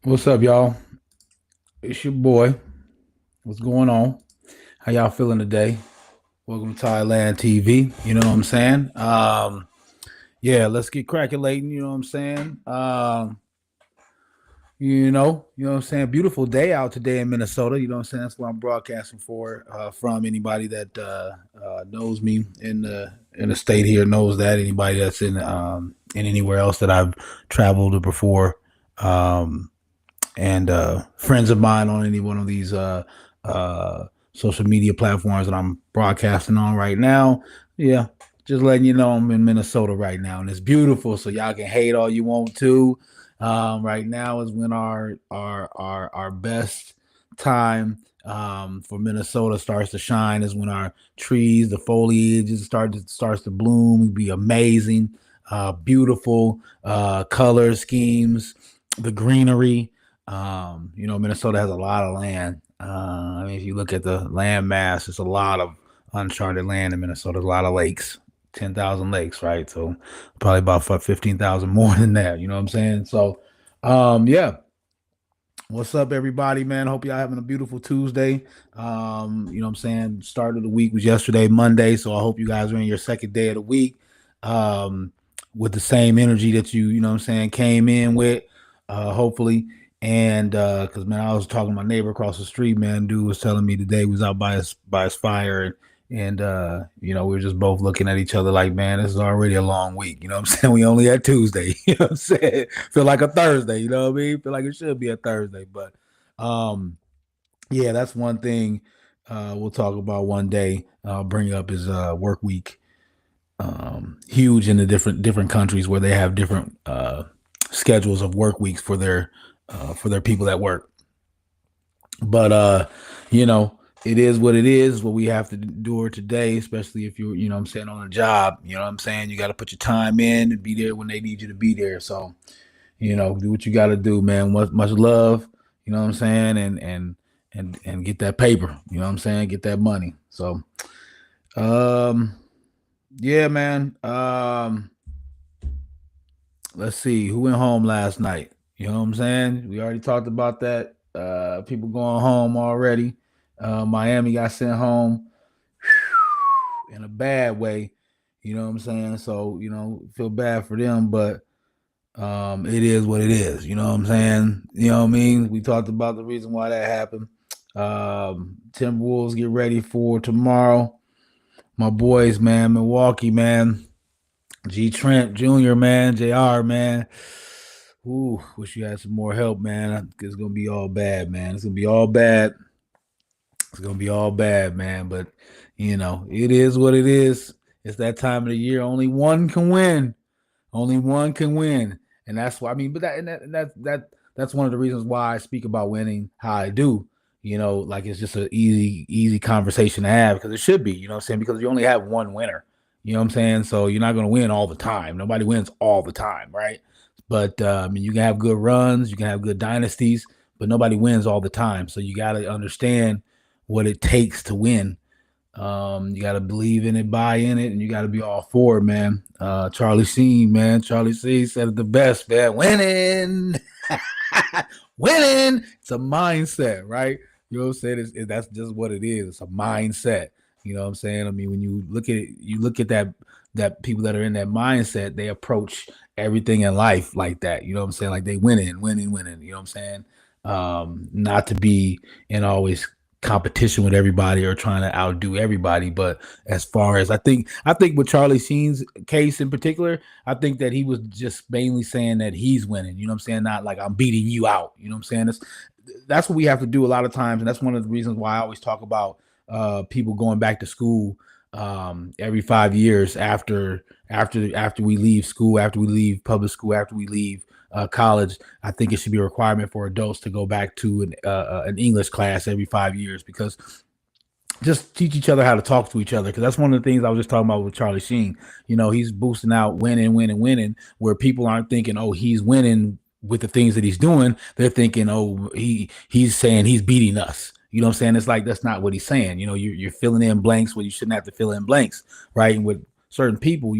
What's up, y'all? It's your boy. What's going on? How y'all feeling today? Welcome to Thailand TV. You know what I'm saying? Yeah, let's get crackulating. You know what I'm saying? You know what I'm saying? Beautiful day out today in Minnesota. You know what I'm saying? That's where I'm broadcasting from. Anybody that knows me in the state here knows that. Anybody that's in anywhere else that I've traveled to before. Um, and friends of mine on any one of these uh, social media platforms that I'm broadcasting on right now. Yeah, just letting you know I'm in Minnesota right now, and it's beautiful. So y'all can hate all you want to. Right now is when our best time for Minnesota starts to shine. Is when our trees, the foliage starts to bloom. It'd be amazing, beautiful color schemes, the greenery. Minnesota has a lot of land. I mean, if you look at the land mass, it's a lot of uncharted land in Minnesota. There's a lot of lakes, 10,000 lakes, right? So probably about 15,000 more than that. You know what I'm saying? So, yeah. What's up, everybody, man? Hope y'all having a beautiful Tuesday. You know what I'm saying? Start of the week was yesterday, Monday. So I hope you guys are in your second day of the week um, with the same energy that you know what I'm saying, came in with, hopefully. And because man, I was talking to my neighbor across the street, man. Dude was telling me today he was out by his fire, and we were just both looking at each other like, man, this is already a long week. You know what I'm saying? We only at Tuesday. You know what I'm saying? Feel like a Thursday, you know what I mean? Feel like it should be a Thursday. But um, yeah, that's one thing we'll talk about one day. I'll bring up is work week. Huge in the different countries where they have different schedules of work weeks for their people that work. But you know, it is what it is, what we have to endure today, especially if you're, you know what I'm saying, on a job. You know what I'm saying? You got to put your time in and be there when they need you to be there. So, do what you got to do, man. Much love, you know what I'm saying, and get that paper, you know what I'm saying, get that money. So, um, yeah, man. Let's see who went home last night. You know what I'm saying? We already talked about that. People going home already. Miami got sent home in a bad way. You know what I'm saying? So, feel bad for them, but it is what it is. You know what I'm saying? You know what I mean? We talked about the reason why that happened. Timberwolves get ready for tomorrow. My boys, man, Milwaukee, man. G Trent Jr., man, JR, man. Ooh, wish you had some more help, man. It's gonna be all bad, man. It's gonna be all bad. It's gonna be all bad, man. But it is what it is. It's that time of the year. Only one can win. Only one can win, and that's why I mean. But that's one of the reasons why I speak about winning how I do. Like it's just an easy conversation to have because it should be. You know what I'm saying? Because you only have one winner. You know what I'm saying? So you're not gonna win all the time. Nobody wins all the time, right? But I mean, you can have good runs, you can have good dynasties, but nobody wins all the time. So you got to understand what it takes to win. You got to believe in it, buy in it, and you got to be all for it, man. Charlie Sheen, man. Charlie Sheen said it the best, man. Winning, winning. It's a mindset, right? You know what I'm saying? That's just what it is. It's a mindset. You know what I'm saying? I mean, when you look at that people that are in that mindset, they approach everything in life like that. You know what I'm saying? Like they winning. You know what I'm saying? Not to be in always competition with everybody or trying to outdo everybody. But as far as I think with Charlie Sheen's case in particular, I think that he was just mainly saying that he's winning. You know what I'm saying? Not like I'm beating you out. You know what I'm saying? That's what we have to do a lot of times, and that's one of the reasons why I always talk about people going back to school every 5 years after we leave school, after we leave public school, after we leave college. I think it should be a requirement for adults to go back to an English class every 5 years because just teach each other how to talk to each other. Because that's one of the things I was just talking about with Charlie Sheen. He's boosting out winning, where people aren't thinking, oh, he's winning with the things that he's doing. They're thinking, oh, he's saying he's beating us. You know what I'm saying? It's like that's not what he's saying. You're filling in blanks where you shouldn't have to fill in blanks, right? And with certain people,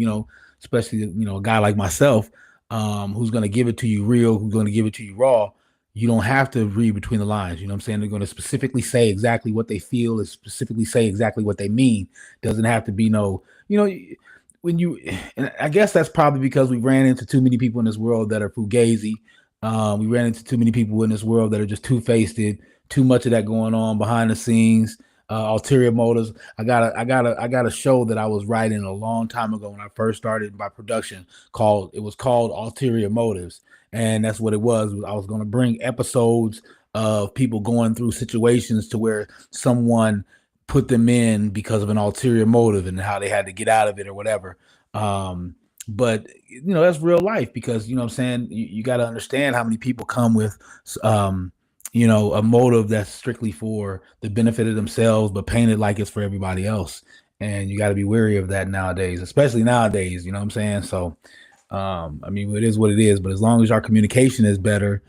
especially a guy like myself, who's going to give it to you real, who's going to give it to you raw. you don't have to read between the lines. You know what I'm saying? They're going to specifically say exactly what they feel, is specifically say exactly what they mean. Doesn't have to be no, you know, when you, and I guess that's probably because we ran into too many people in this world that are fugazi. We ran into too many people in this world that are just two-faced, too much of that going on behind the scenes, ulterior motives. I got a show that I was writing a long time ago when I first started my production it was called Ulterior Motives. And that's what it was. I was going to bring episodes of people going through situations to where someone put them in because of an ulterior motive and how they had to get out of it or whatever. But that's real life, because what I'm saying, you got to understand how many people come with a motive that's strictly for the benefit of themselves, but painted like it's for everybody else. And you got to be wary of that nowadays, especially nowadays. You know what I'm saying? So I mean, it is what it is, but as long as our communication is better,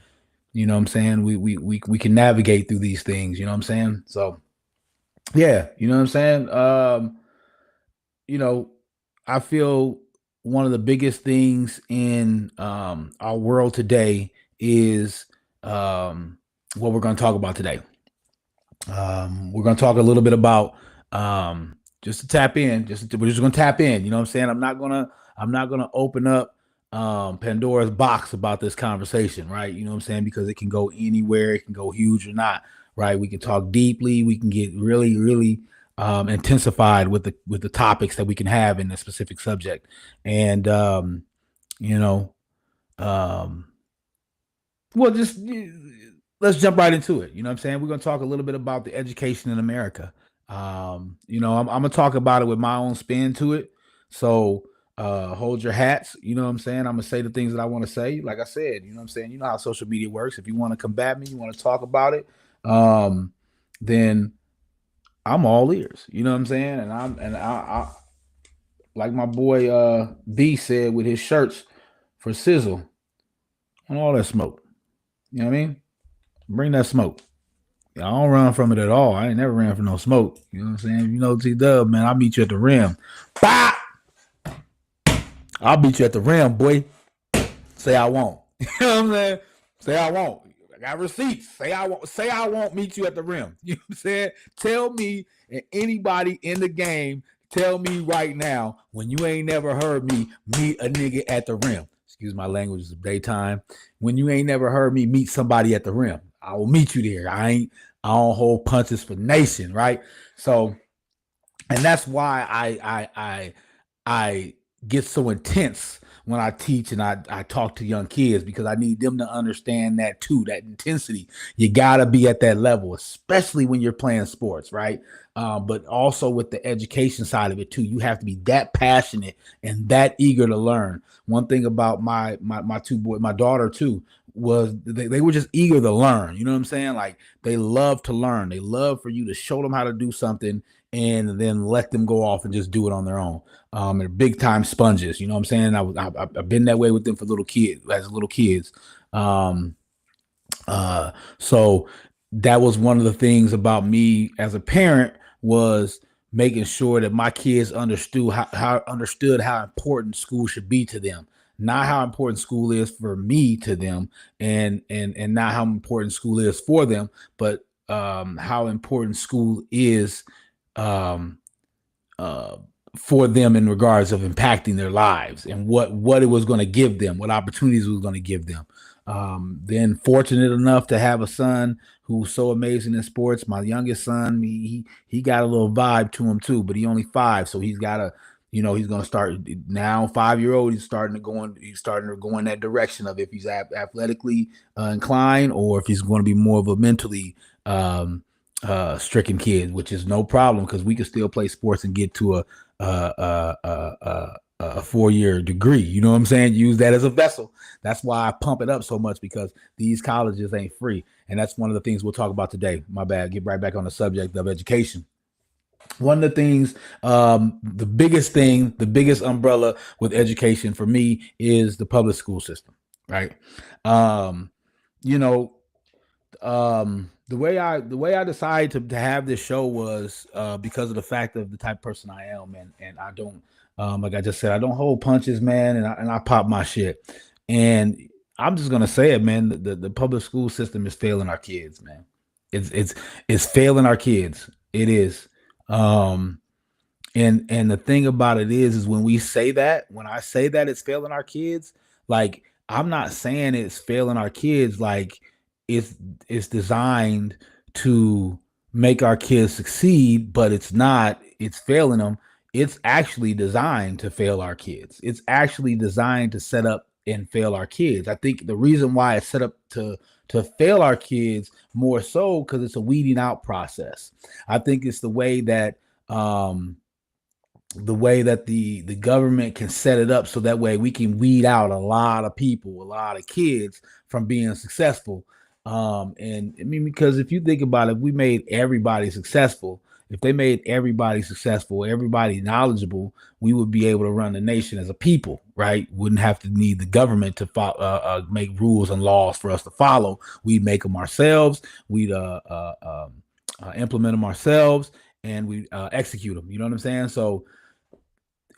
you know what I'm saying, we can navigate through these things, you know what I'm saying? So yeah, you know what I'm saying? You know, I feel one of the biggest things in our world today is what we're going to talk about today. We're going to talk a little bit about just to tap in. We're just going to tap in. You know what I'm saying? I'm not gonna open up Pandora's box about this conversation, right? You know what I'm saying? Because it can go anywhere. It can go huge or not, right? We can talk deeply. We can get really, really intensified with the topics that we can have in a specific subject, and you know, um, well, just let's jump right into it. You know what I'm saying? We're going to talk a little bit about the education in America. I'm going to talk about it with my own spin to it. So hold your hats. You know what I'm saying? I'm going to say the things that I want to say. Like I said, you know what I'm saying? You know how social media works. If you want to combat me, you want to talk about it, then I'm all ears. You know what I'm saying? I like my boy B said with his shirts for Sizzle on all that smoke. You know what I mean? Bring that smoke. I don't run from it at all. I ain't never ran from no smoke. You know what I'm saying? You know, T Dub, man, I'll meet you at the rim. Bah! I'll beat you at the rim, boy. Say I won't. You know what I'm saying? Say I won't. I got receipts. Say I won't. Say I won't meet you at the rim. You know what I'm saying? Tell me, and anybody in the game, tell me right now, when you ain't never heard me meet a nigga at the rim. Excuse my language, it's daytime. When you ain't never heard me meet somebody at the rim, I will meet you there. I don't hold punches for nation, right? So, and that's why I get so intense when I teach and I talk to young kids, because I need them to understand that too, that intensity. You gotta be at that level, especially when you're playing sports, right? But also with the education side of it too. You have to be that passionate and that eager to learn. One thing about my two boys, my daughter too, was they were just eager to learn. You know what I'm saying? Like, they love to learn. They love for you to show them how to do something and then let them go off and just do it on their own. And they're big time sponges. You know what I'm saying? I've been that way with them for little kids. Um, so that was one of the things about me as a parent, was making sure that my kids understood how important school should be to them, not how important school is for me to them, and not how important school is for them, but how important school is um, uh, for them in regards of impacting their lives, and what it was going to give them, what opportunities it was going to give them. Then fortunate enough to have a son who's so amazing in sports. My youngest son, he got a little vibe to him too, but he only 5, so he's got to, he's going to start now. 5-year-old, he's starting to go in that direction of if he's athletically inclined, or if he's going to be more of a mentally stricken kid, which is no problem, because we can still play sports and get to a 4-year degree. You know what I'm saying? Use that as a vessel. That's why I pump it up so much, because these colleges ain't free. And that's one of the things we'll talk about today. My bad. Get right back on the subject of education. One of the things, the biggest umbrella with education for me is the public school system, right? Um, you know, the way I decided to have this show was because of the fact of the type of person I am, and I don't, like I just said, I don't hold punches, man, and I pop my shit. And I'm just gonna say it, man. The public school system is failing our kids, man. It's it's failing our kids. It is. Um, and the thing about it is when we say that, when I say that it's failing our kids, like I'm not saying it's failing our kids, like it's it's designed to make our kids succeed, but it's not, it's failing them. It's actually designed to fail our kids. It's actually designed to set up and fail our kids. I think the reason why it's set up to fail our kids more so because it's a weeding out process. I think it's um the way that the government can set it up so that way we can weed out a lot of people, a lot of kids from being successful. And I mean, because if you think about it, we made everybody successful. If they made everybody successful, everybody knowledgeable, we would be able to run the nation as a people, right? Wouldn't have to need the government to make rules and laws for us to follow. We'd make them ourselves. We'd implement them ourselves, and we execute them. You know what I'm saying? So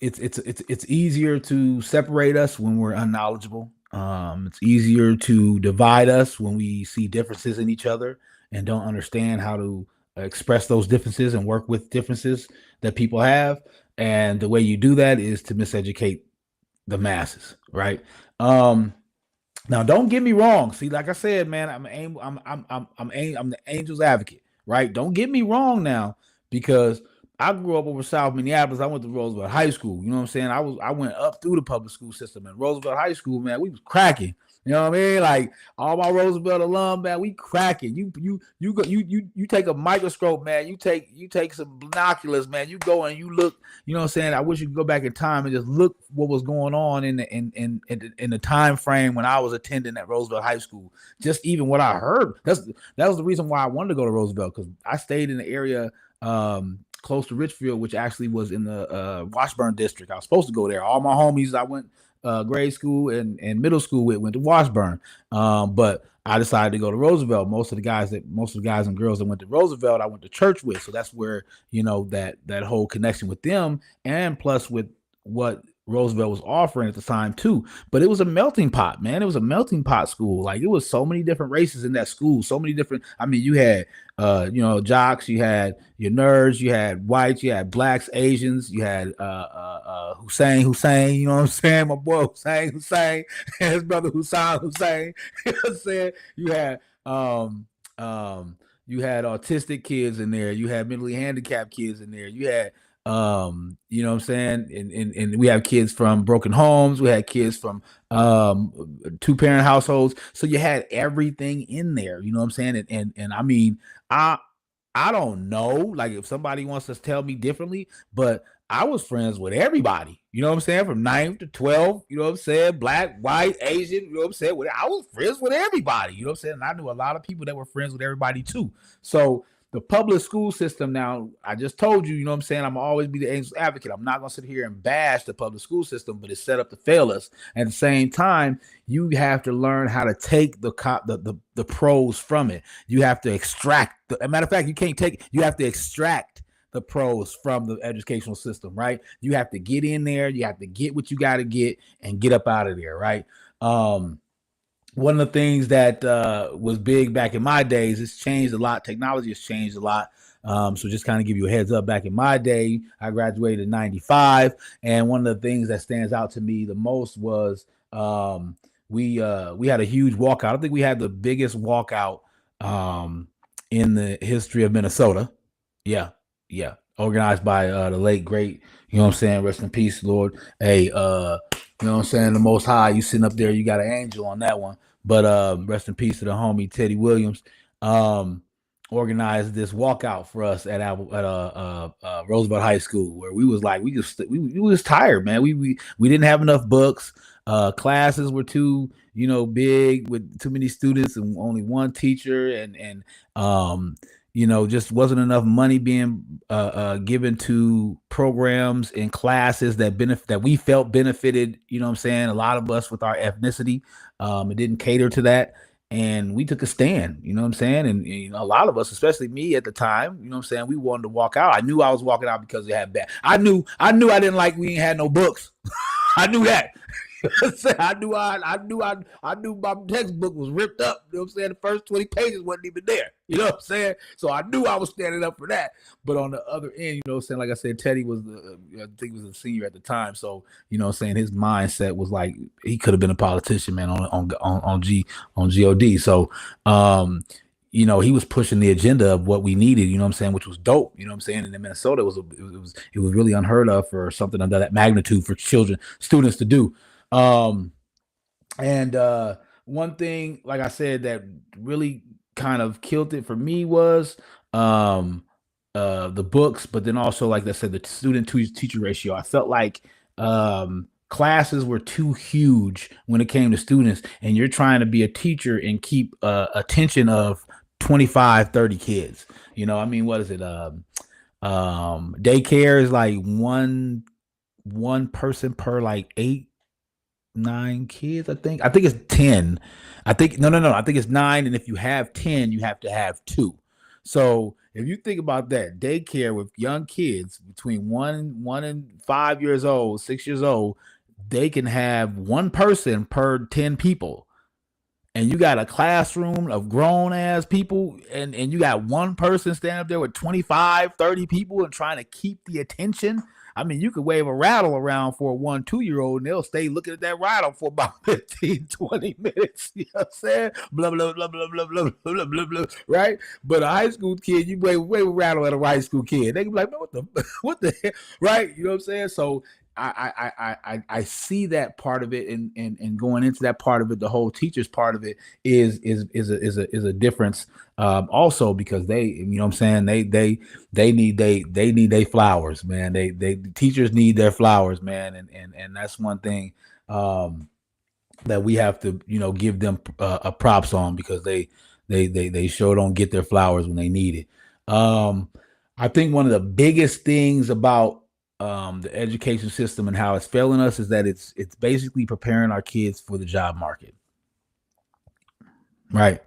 it's easier to separate us when we're unknowledgeable. It's easier to divide us when we see differences in each other and don't understand how to express those differences and work with differences that people have. And the way you do that is to miseducate the masses, right? Um, Now, don't get me wrong. See, like I said, man, I'm the angel's advocate, right? Don't get me wrong now, because I grew up over South Minneapolis. I went to Roosevelt High School. You know what I'm saying? I went up through the public school system, and Roosevelt High School, man, we was cracking. You know what I mean? Like all my Roosevelt alum, man, we cracking. You take a microscope, man. You take some binoculars, man. You go and you look. You know what I'm saying? I wish you could go back in time and just look what was going on in the time frame when I was attending at Roosevelt High School. Just even what I heard. That was the reason why I wanted to go to Roosevelt, because I stayed in the area close to Richfield, which actually was in the Washburn district. I was supposed to go there. All my homies I went grade school and middle school with went to Washburn, but I decided to go to Roosevelt. Most of the guys and girls that went to Roosevelt, I went to church with. So that's where that whole connection with them, and plus with what Roosevelt was offering at the time too. But it was a melting pot, man. It was a melting pot school. Like it was so many different races in that school. So many different. I mean, you had jocks, you had your nerds, you had whites, you had blacks, Asians, you had Hussein. You know what I'm saying? My boy Hussein, and his brother Hussein. You know what I'm saying? You had autistic kids in there. You had mentally handicapped kids in there. You had you know what I'm saying? And we have kids from broken homes. We had kids from two-parent households. So you had everything in there. You know what I'm saying? And I mean, I I don't know, like if somebody wants to tell me differently, but I was friends with everybody. You know what I'm saying? From 9th to 12th, you know what I'm saying? Black, white, Asian, you know what I'm saying? I was friends with everybody. You know what I'm saying? And I knew a lot of people that were friends with everybody too. So the public school system now, I just told you, you know what I'm saying? I'm always be the angel's advocate. I'm not going to sit here and bash the public school system, but it's set up to fail us. At the same time, you have to learn how to take the pros from it. You have to extract. As a matter of fact, you can't take. You have to extract the pros from the educational system, right? You have to get in there. You have to get what you got to get and get up out of there, right? One of the things that was big back in my days, it's changed a lot. Technology has changed a lot. So just kind of give you a heads up, back in my day, I graduated in 95. And one of the things that stands out to me the most was we had a huge walkout. I think we had the biggest walkout in the history of Minnesota. Yeah. Yeah. Organized by the late great, you know what I'm saying? Rest in peace, Lord. Hey, you know what I'm saying? The Most High, you sitting up there, you got an angel on that one. But rest in peace to the homie Teddy Williams. Organized this walkout for us at Roosevelt High School, where we was like, we was tired, man. We didn't have enough books. Classes were too, big with too many students and only one teacher, and just wasn't enough money being given to programs and classes that we felt benefited, you know what I'm saying, a lot of us with our ethnicity. It didn't cater to that. And we took a stand, you know what I'm saying? And a lot of us, especially me at the time, you know what I'm saying, we wanted to walk out. I knew I was walking out because it had bad. I knew I didn't like we ain't had no books. I knew that. I knew my textbook was ripped up. You know what I'm saying? The first 20 pages wasn't even there. You know what I'm saying? So I knew I was standing up for that. But on the other end, you know what I'm saying? Like I said, Teddy was I think he was a senior at the time. So, you know what I'm saying, his mindset was like he could have been a politician, man, on God. So you know, he was pushing the agenda of what we needed, you know what I'm saying, which was dope, you know what I'm saying. And in Minnesota, it was really unheard of for something under that magnitude for students to do. Um, and one thing, like I said, that really kind of killed it for me was um the books, but then also, like I said, the student to teacher ratio. I felt like classes were too huge when it came to students, and you're trying to be a teacher and keep attention of 25, 30 kids. You know, I mean, what is it? Daycare is like one person per like 8, 9 kids. I think it's 10. I think no. I think it's 9, and if you have 10, you have to have two. So if you think about that, daycare with young kids between 1 and 5 years old, 6 years old, they can have one person per 10 people. And you got a classroom of grown ass people, and you got one person standing up there with 25, 30 people and trying to keep the attention. I mean, you could wave a rattle around for a 1, 2 year old and they'll stay looking at that rattle for about 15, 20 minutes. You know what I'm saying? Blah, blah, blah, blah, blah, blah, blah, blah, blah, right? But a high school kid, you wave a rattle at a high school kid. They can be like, man, what the heck? Right? You know what I'm saying? So I see that part of it, and going into that part of it, the whole teachers part of it is a difference. Also because they, you know what I'm saying, they need their flowers, man. They teachers need their flowers, man, and that's one thing that we have to, you know, give them a props on, because they sure don't get their flowers when they need it. I think one of the biggest things about the education system and how it's failing us is that it's basically preparing our kids for the job market, right?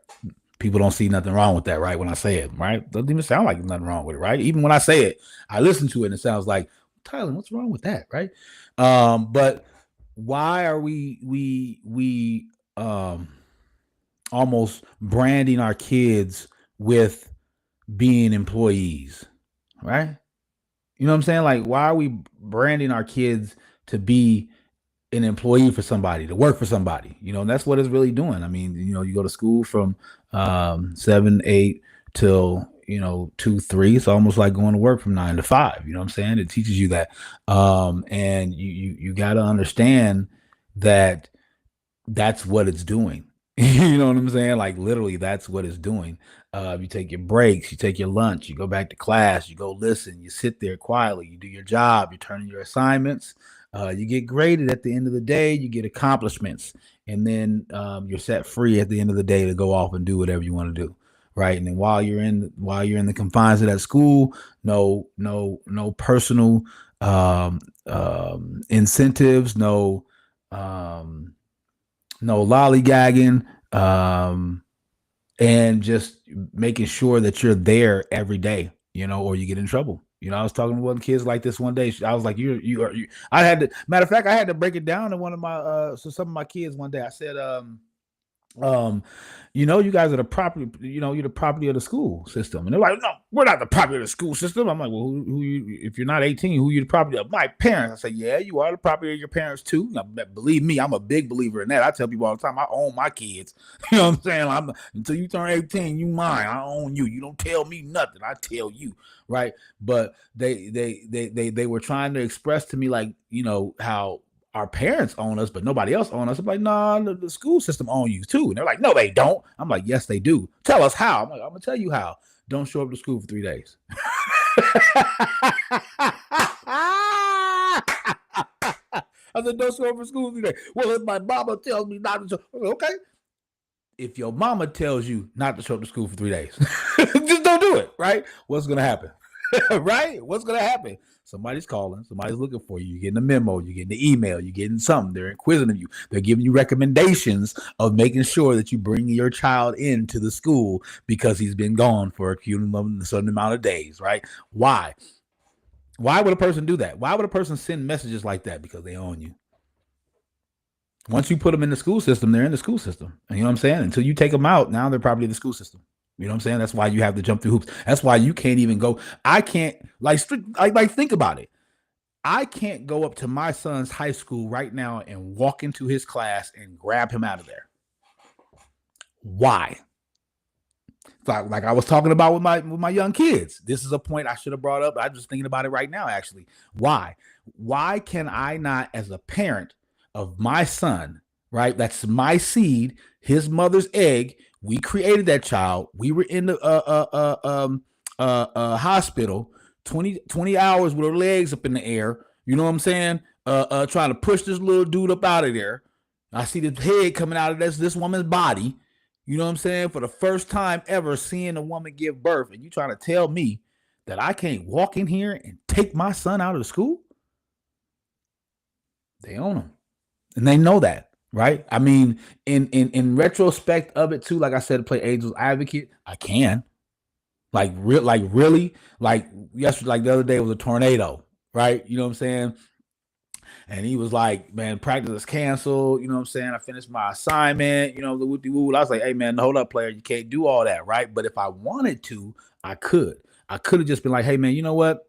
People don't see nothing wrong with that, right? When I say it, right? Doesn't even sound like there's nothing wrong with it, right? Even when I say it, I listen to it and it sounds like, Tyler, what's wrong with that, right? But why are we almost branding our kids with being employees, right? You know what I'm saying? Like, why are we branding our kids to be an employee for somebody, to work for somebody? You know, and that's what it's really doing. I mean, you know, you go to school from 7, 8 till, you know, 2, 3. It's almost like going to work from 9 to 5. You know what I'm saying? It teaches you that. And you got to understand that that's what it's doing. You know what I'm saying? Like, literally, that's what it's doing. You take your breaks, you take your lunch, you go back to class, you go listen, you sit there quietly, you do your job, you turn in your assignments, you get graded at the end of the day, you get accomplishments, and then you're set free at the end of the day to go off and do whatever you want to do, right? And then while you're in the confines of that school, no personal incentives, no lollygagging, and just making sure that you're there every day, you know, or you get in trouble. You know, I was talking to one kids like this one day. I was like, I had to, matter of fact, I had to break it down to one of my, so some of my kids one day. I said, um, you know, you guys are the property, you know, you're the property of the school system. And they're like, no, we're not the property of the school system. I'm like, well, who you, if you're not 18, who are you the property of? My parents. I say, yeah, you are the property of your parents too. Now, believe me, I'm a big believer in that. I tell people all the time, I own my kids. You know what I'm saying? Until you turn 18, you mine. I own you. You don't tell me nothing. I tell you, right? But they were trying to express to me, like, you know, how our parents own us, but nobody else own us. I'm like, nah, the school system own you too. And they're like, no, they don't. I'm like, yes, they do. Tell us how. I'm like, I'm gonna tell you how. Don't show up to school for 3 days. I said, don't show up for school for 3 days. Well, if my mama tells me not to show, okay. If your mama tells you not to show up to school for 3 days, just don't do it, right? What's gonna happen? Right? What's gonna happen? Somebody's calling, somebody's looking for you. You're getting a memo, you're getting the email, you're getting something. They're inquisitive you. They're giving you recommendations of making sure that you bring your child into the school because he's been gone for a certain amount of days, right? Why? Why would a person do that? Why would a person send messages like that? Because they own you. Once you put them in the school system, they're in the school system. You know what I'm saying? Until you take them out, now they're probably in the school system. You know what I'm saying? That's why you have to jump through hoops. That's why you can't even go. I can't like think about it. I can't go up to my son's high school right now and walk into his class and grab him out of there. Why? Like I was talking about with my young kids. This is a point I should have brought up. I'm just thinking about it right now, actually. Why? Why can I not, as a parent of my son, right? That's my seed, his mother's egg. We created that child. We were in the hospital 20 hours with our legs up in the air. You know what I'm saying? Trying to push this little dude up out of there. I see the head coming out of this woman's body. You know what I'm saying? For the first time ever seeing a woman give birth, and you trying to tell me that I can't walk in here and take my son out of the school? They own him. And they know that, right? I mean, in retrospect of it too, like I said, to play Angel's advocate, I can. Like really, like yesterday, like the other day was a tornado, right? You know what I'm saying? And he was like, man, practice is canceled. You know what I'm saying? I finished my assignment, the woo. I was like, hey, man, hold up, player. You can't do all that, right? But if I wanted to, I could. I could have just been like, hey, man, you know what?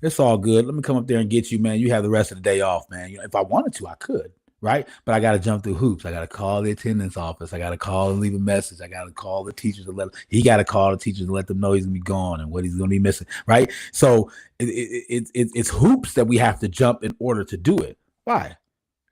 It's all good. Let me come up there and get you, man. You have the rest of the day off, man. If I wanted to, I could, right? But I got to jump through hoops. I got to call the attendance office. I got to call and leave a message. I got to call the teachers he got to call the teachers to let them know he's gonna be gone and what he's gonna be missing, right? So it's hoops that we have to jump in order to do it. Why?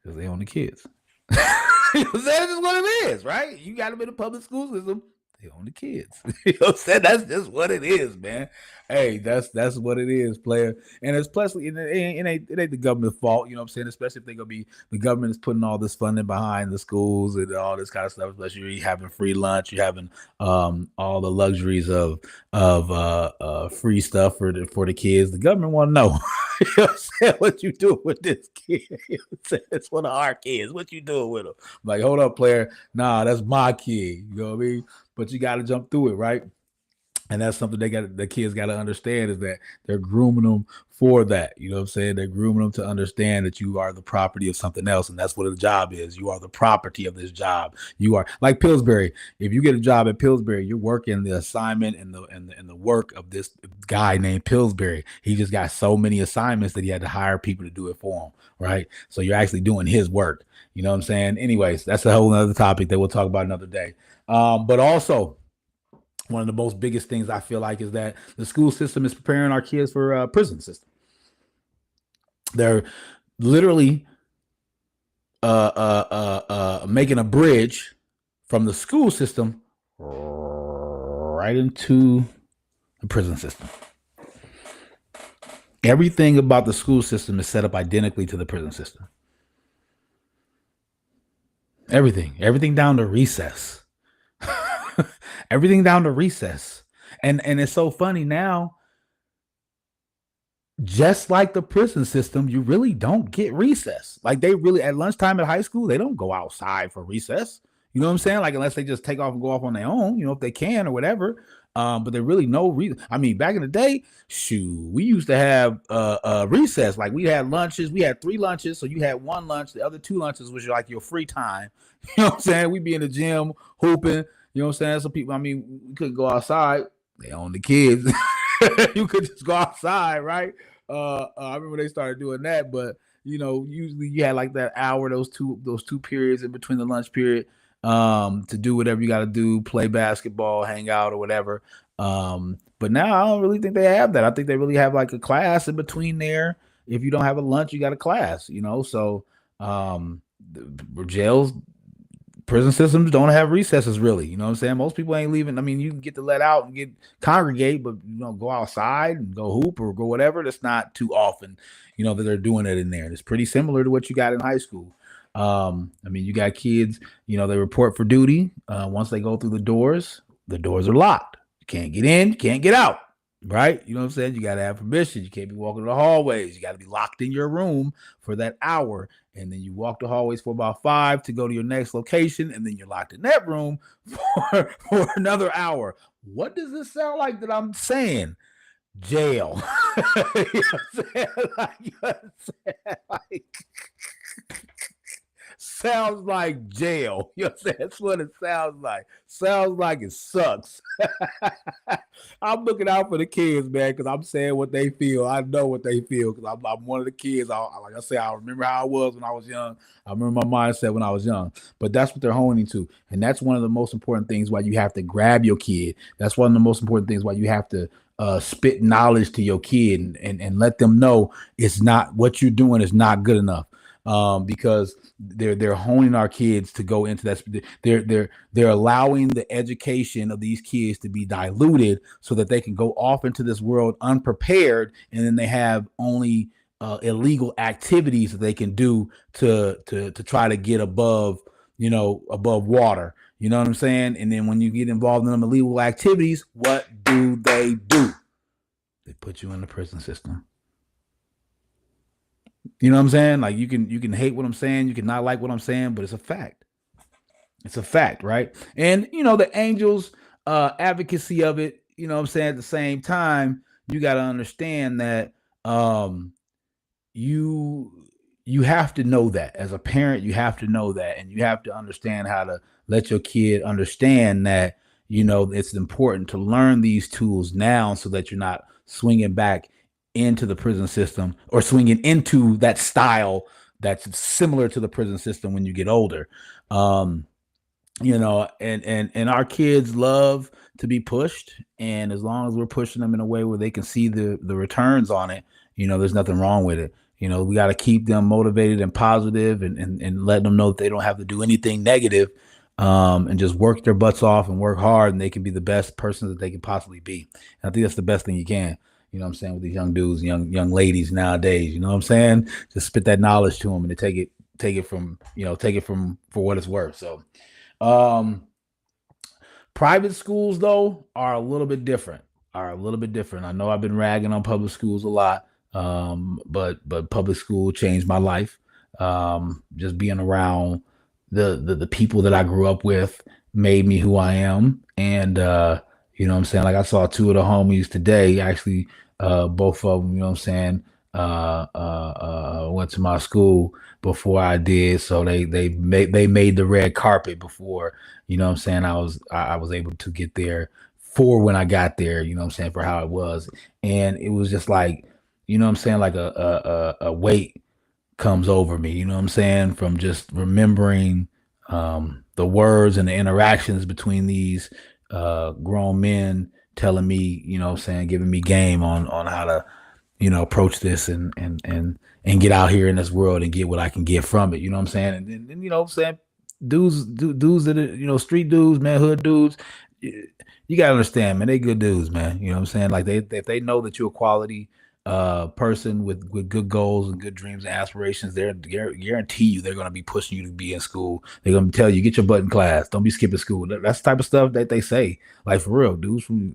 Because they own the kids. That's just what it is, right? You got them in the public school system. They own the kids. You know what I'm saying? That's just what it is, man. Hey, that's what it is, player. And especially it ain't the government's fault, you know what I'm saying? Especially if they're gonna be the government is putting all this funding behind the schools and all this kind of stuff. Especially you're having free lunch, you're having all the luxuries of free stuff for the kids. The government want to know, you know what I'm saying, what you doing with this kid? You know what I'm saying? It's one of our kids. What you doing with them? I'm like, hold up, player. Nah, that's my kid. You know what I mean? But you got to jump through it, right? And that's something the kids got to understand, is that they're grooming them for that. You know what I'm saying? They're grooming them to understand that you are the property of something else. And that's what a job is. You are the property of this job. You are like Pillsbury. If you get a job at Pillsbury, you're working the assignment and the work of this guy named Pillsbury. He just got so many assignments that he had to hire people to do it for him. Right. So you're actually doing his work. You know what I'm saying? Anyways, that's a whole other topic that we'll talk about another day. But also, one of the most biggest things I feel like is that the school system is preparing our kids for a prison system. They're literally making a bridge from the school system right into the prison system. Everything about the school system is set up identically to the prison system. Everything down to recess. Everything down to recess. And it's so funny now, just like the prison system, you really don't get recess. Like they really, at lunchtime at high school, they don't go outside for recess. You know what I'm saying? Like, unless they just take off and go off on their own, if they can or whatever. But there really no reason. I mean, back in the day, shoot, we used to have recess. Like we had lunches. We had 3 lunches. So you had 1 lunch. The other 2 lunches was like your free time. You know what I'm saying? We'd be in the gym hooping. You know what I'm saying? Some people, I mean, we couldn't go outside. They own the kids. You could just go outside, right? I remember they started doing that, but usually you had like that hour, those two periods in between the lunch period, to do whatever you got to do, play basketball, hang out, or whatever. But now I don't really think they have that. I think they really have like a class in between there. If you don't have a lunch, you got a class. So jails, prison systems don't have recesses really. You know what I'm saying? Most people ain't leaving. I mean, you can get to let out and congregate, but go outside and go hoop or go whatever. That's not too often, that they're doing it in there. It's pretty similar to what you got in high school. I mean, you got kids, they report for duty. Once they go through the doors are locked. You can't get in, you can't get out. Right? You know what I'm saying? You got to have permission. You can't be walking the hallways. You got to be locked in your room for that hour. And then you walk the hallways for about 5 to go to your next location. And then you're locked in that room for another hour. What does this sound like that I'm saying? Jail. You know what I'm saying? Like, Sounds like jail. You know what I'm saying? That's what it sounds like. Sounds like it sucks. I'm looking out for the kids, man, because I'm saying what they feel. I know what they feel because I'm one of the kids. Like I say, I remember how I was when I was young. I remember my mindset when I was young. But that's what they're honing to. And that's one of the most important things why you have to grab your kid. That's one of the most important things why you have to spit knowledge to your kid and let them know it's not what you're doing is not good enough. Because they're honing our kids to go into that. They're allowing the education of these kids to be diluted so that they can go off into this world unprepared, and then they have only illegal activities that they can do to try to get above above water. You know what I'm saying? And then when you get involved in them illegal activities, what do? They put you in the prison system. You know what I'm saying? Like you can hate what I'm saying, you can not like what I'm saying, but it's a fact. It's a fact, right? And the angels advocacy of it, what I'm saying, at the same time, you got to understand that um you you have to know that as a parent, you have to know that, and you have to understand how to let your kid understand that it's important to learn these tools now so that you're not swinging back into the prison system or swinging into that style that's similar to the prison system when you get older. um and our kids love to be pushed, and as long as we're pushing them in a way where they can see the returns on it, there's nothing wrong with it. We got to keep them motivated and positive, and let them know that they don't have to do anything negative, and just work their butts off and work hard, and they can be the best person that they can possibly be. And I think that's the best thing you can. You know what I'm saying, with these young dudes, young ladies nowadays. You know what I'm saying? Just spit that knowledge to them, and to take it from for what it's worth. So um, private schools though are a little bit different. Are a little bit different. I know I've been ragging on public schools a lot, but public school changed my life. Just being around the people that I grew up with made me who I am, and you know what I'm saying. Like I saw two of the homies today. Actually, both of them. You know what I'm saying. Went to my school before I did, so they made the red carpet before. You know what I'm saying. I was able to get there for when I got there. You know what I'm saying, for how it was, and it was just like, you know what I'm saying, like a weight comes over me. You know what I'm saying, from just remembering the words and the interactions between these grown men telling me, what I'm saying, giving me game on how to approach this and get out here in this world and get what I can get from it. You know what I'm saying? And you know what I'm saying, dudes that are, street dudes, man, hood dudes. You gotta understand, man, they good dudes, man. You know what I'm saying? Like if they know that you're a quality person with good goals and good dreams and aspirations, they're guarantee you they're gonna be pushing you to be in school. They're gonna tell you, get your butt in class. Don't be skipping school. That's the type of stuff that they say. Like for real,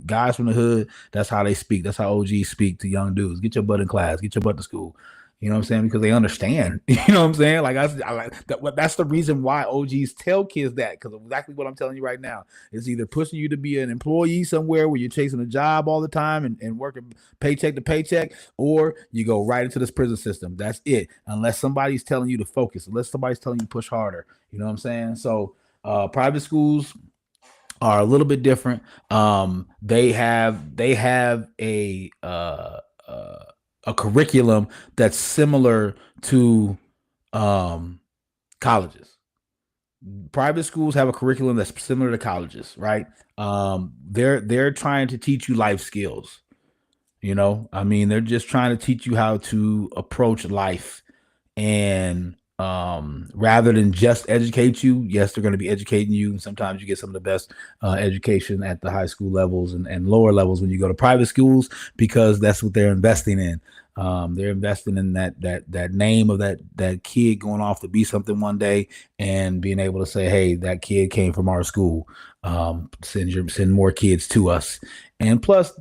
guys from the hood, that's how they speak. That's how OGs speak to young dudes. Get your butt in class. Get your butt to school. You know what I'm saying? Because they understand. You know what I'm saying? Like I like that. That's the reason why OGs tell kids that. Because exactly what I'm telling you right now. It's either pushing you to be an employee somewhere where you're chasing a job all the time and working paycheck to paycheck, or you go right into this prison system. That's it. Unless somebody's telling you to focus. Unless somebody's telling you to push harder. You know what I'm saying? So private schools are a little bit different. They have a curriculum that's similar to um, colleges. Private schools have a curriculum that's similar to colleges, right? They're trying to teach you life skills. I mean, they're just trying to teach you how to approach life, and rather than just educate you. Yes, they're going to be educating you, and sometimes you get some of the best education at the high school levels and lower levels when you go to private schools, because that's what they're investing in. They're investing in that name of that kid going off to be something one day, and being able to say, hey, that kid came from our school. Send more kids to us. And plus,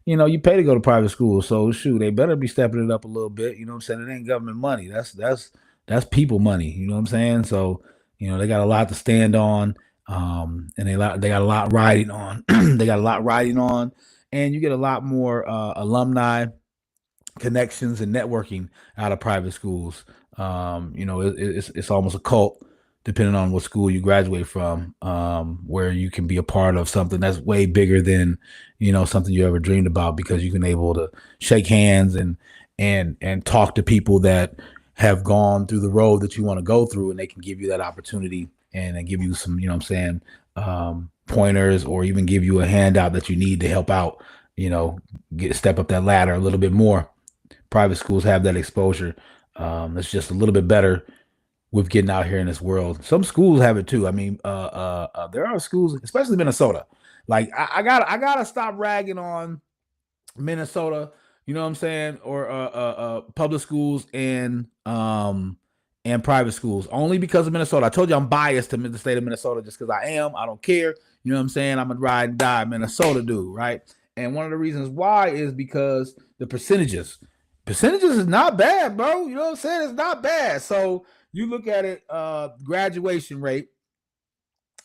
you pay to go to private school, so shoot, they better be stepping it up a little bit. You know what I'm saying? It ain't government money. That's people money. You know what I'm saying? So, they got a lot to stand on, and they got a lot riding on. They got a lot riding on, and you get a lot more alumni connections and networking out of private schools. It's almost a cult. depending on what school you graduate from, where you can be a part of something that's way bigger than, something you ever dreamed about, because you can able to shake hands and talk to people that have gone through the road that you want to go through, and they can give you that opportunity and give you some, what I'm saying, pointers, or even give you a handout that you need to help out, step up that ladder a little bit more. Private schools have that exposure. It's just a little bit better with getting out here in this world. Some schools have it too. I mean, there are schools, especially Minnesota. Like I gotta stop ragging on Minnesota. You know what I'm saying? Or public schools and private schools, only because of Minnesota. I told you I'm biased to the state of Minnesota just because I am. I don't care. You know what I'm saying? I'm a ride and die Minnesota dude, right? And one of the reasons why is because the percentages. Percentages is not bad, bro. You know what I'm saying? It's not bad. So you look at it, graduation rate.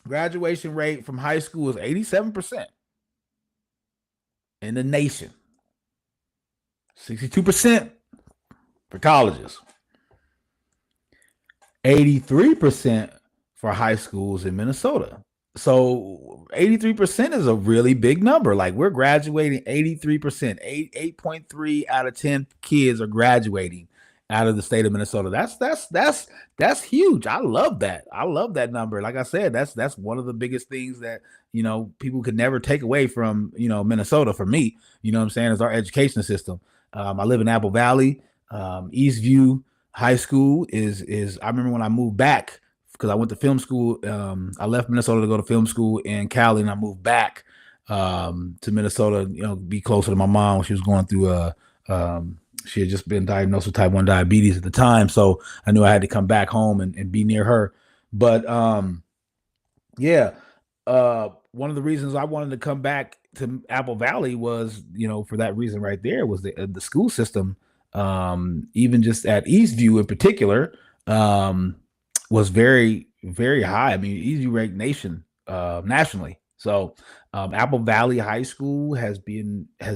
Graduation rate from high school is 87% in the nation. 62% for colleges. 83% for high schools in Minnesota. So 83% is a really big number. Like, we're graduating 83%. 8.3 out of 10 kids are graduating out of the state of Minnesota. That's huge. I love that. I love that number. Like I said, that's one of the biggest things that, people could never take away from, Minnesota. For me, you know what I'm saying, is our education system. I live in Apple Valley. Eastview High School is I remember when I moved back, because I went to film school. I left Minnesota to go to film school in Cali, and I moved back to Minnesota, be closer to my mom when she was going through she had just been diagnosed with type 1 diabetes at the time. So I knew I had to come back home and be near her. But yeah, one of the reasons I wanted to come back to Apple Valley was, for that reason right there, was the school system, even just at Eastview in particular, was very, very high. I mean, Eastview ranked nationally. So Apple Valley High School has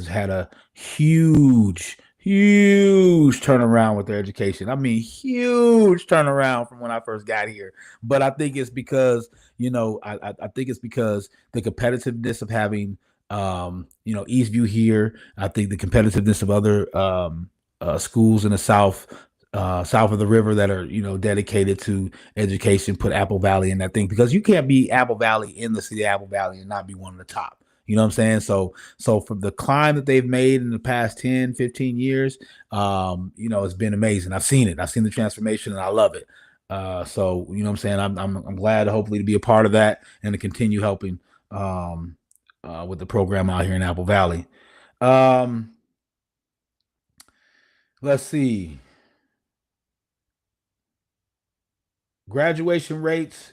had a huge turnaround with their education. I mean, huge turnaround from when I first got here. But I think it's because, I think it's because the competitiveness of having, Eastview here. I think the competitiveness of other schools in the south of the river that are, dedicated to education, put Apple Valley in that thing, because you can't be Apple Valley in the city of Apple Valley and not be one of the top. You know what I'm saying? So from the climb that they've made in the past 10, 15 years, it's been amazing. I've seen it. I've seen the transformation, and I love it. So, you know what I'm saying? I'm glad, hopefully, to be a part of that and to continue helping with the program out here in Apple Valley. Let's see. Graduation rates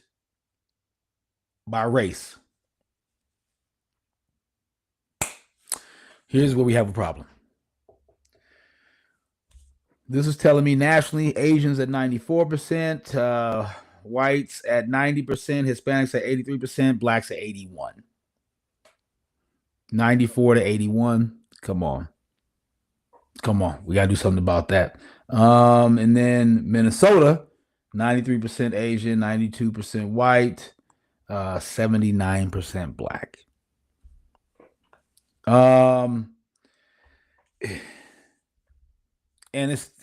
by race. Here's where we have a problem. This is telling me nationally, Asians at 94%, whites at 90%, Hispanics at 83%, blacks at 81. 94 to 81. Come on. We got to do something about that. And then Minnesota, 93% Asian, 92% white, 79% black. And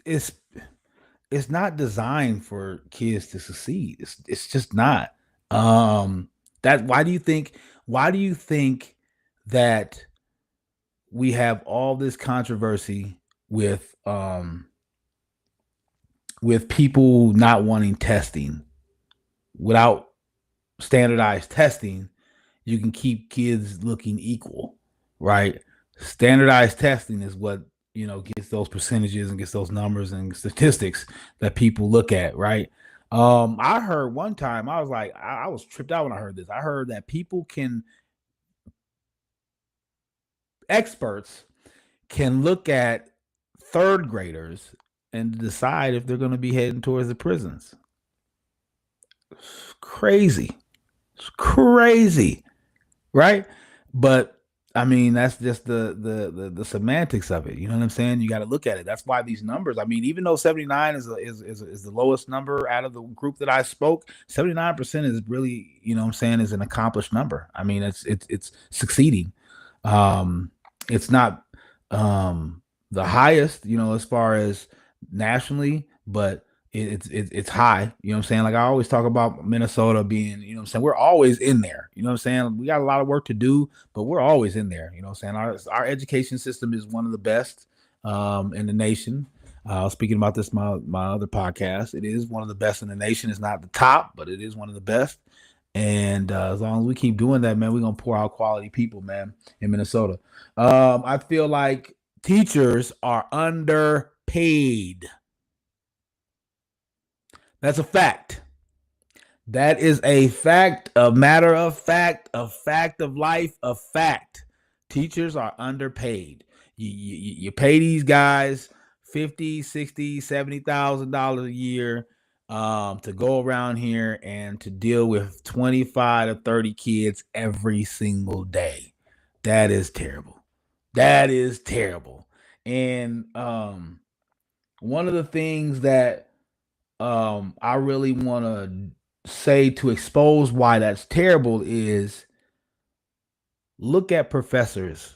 it's not designed for kids to succeed. It's just not. Why do you think that we have all this controversy with people not wanting testing? Without standardized testing, you can keep kids looking equal, right? Standardized testing is what, gets those percentages and gets those numbers and statistics that people look at, right? I heard one time, I was like, I was tripped out when I heard this. I heard that experts can look at third graders and decide if they're going to be heading towards the prisons. It's crazy, right? But I mean, that's just the semantics of it. You know what I'm saying? You got to look at it. That's why these numbers. I mean, even though 79 is the lowest number out of the group that I spoke, 79% is really, you know what I'm saying, is an accomplished number. I mean, it's succeeding. Um, it's not the highest, you know, as far as nationally, but it's high. You know what I'm saying? Like I always talk about Minnesota being, you know what I'm saying, we're always in there. You know what I'm saying? We got a lot of work to do, but we're always in there. You know what I'm saying? Our education system is one of the best in the nation. I was speaking about this my other podcast. It is one of the best in the nation. It's not the top, but it is one of the best. And as long as we keep doing that, man, we're gonna pour out quality people, man, in Minnesota. I feel like teachers are underpaid. That's a fact. That is a fact, a matter of fact, a fact of life, a fact. Teachers are underpaid. You pay these guys 50, 60, $70,000 a year to go around here and to deal with 25 to 30 kids every single day. That is terrible. That is terrible. And one of the things that I really want to say to expose why that's terrible is look at professors'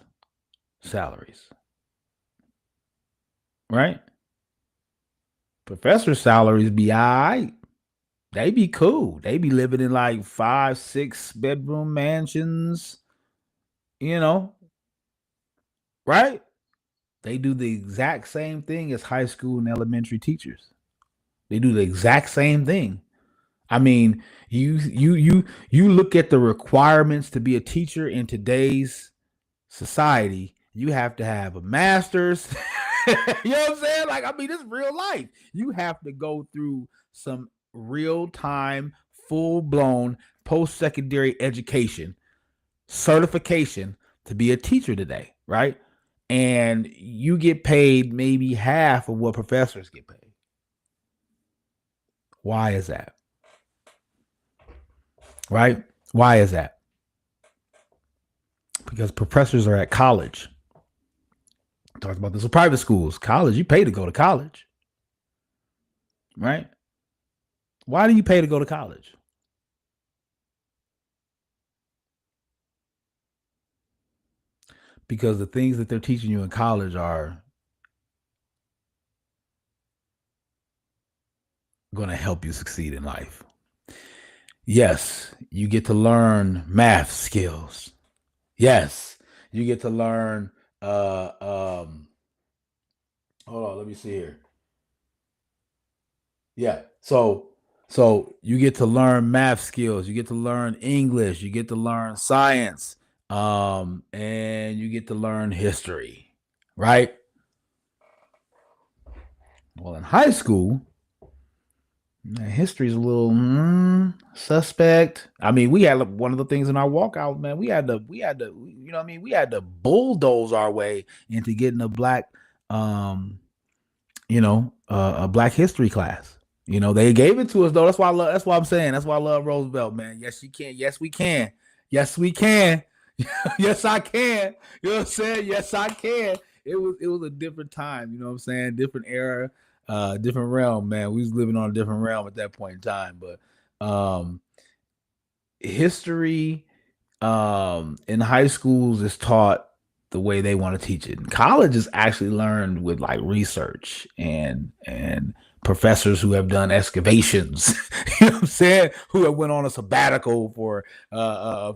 salaries, right? Professor salaries be all right. They be cool. They be living in like 5, 6 bedroom mansions, you know, right? They do the exact same thing as high school and elementary teachers. They do the exact same thing. I mean, you look at the requirements to be a teacher in today's society. You have to have a master's. You know what I'm saying? Like, I mean, this is real life. You have to go through some real time, full blown post secondary education certification to be a teacher today, right? And you get paid maybe half of what professors get paid. Why is that? Right? Why is that? Because professors are at college. I talked about this with private schools. College, you pay to go to college. Right? Why do you pay to go to college? Because the things that they're teaching you in college are going to help you succeed in life. Yes, you get to learn math skills. Yes, you get to learn hold on, let me see here. Yeah. So you get to learn math skills, you get to learn English, you get to learn science, and you get to learn history, right? Well, in high school, history is a little suspect. I mean, we had one of the things in our walkout, man. You know what I mean? We had to bulldoze our way into getting a black, um, a black history class. You know, they gave it to us though. That's why I love. That's why I'm saying. That's why I love Roosevelt, man. Yes, you can. Yes, we can. Yes, we can. Yes, I can. You know what I'm saying? Yes, I can. It was a different time. You know what I'm saying? Different era, different realm, man. We was living on a different realm at that point in time. But history in high schools is taught the way they want to teach it. College is actually learned with like research and professors who have done excavations, you know what I'm saying, who have went on a sabbatical for a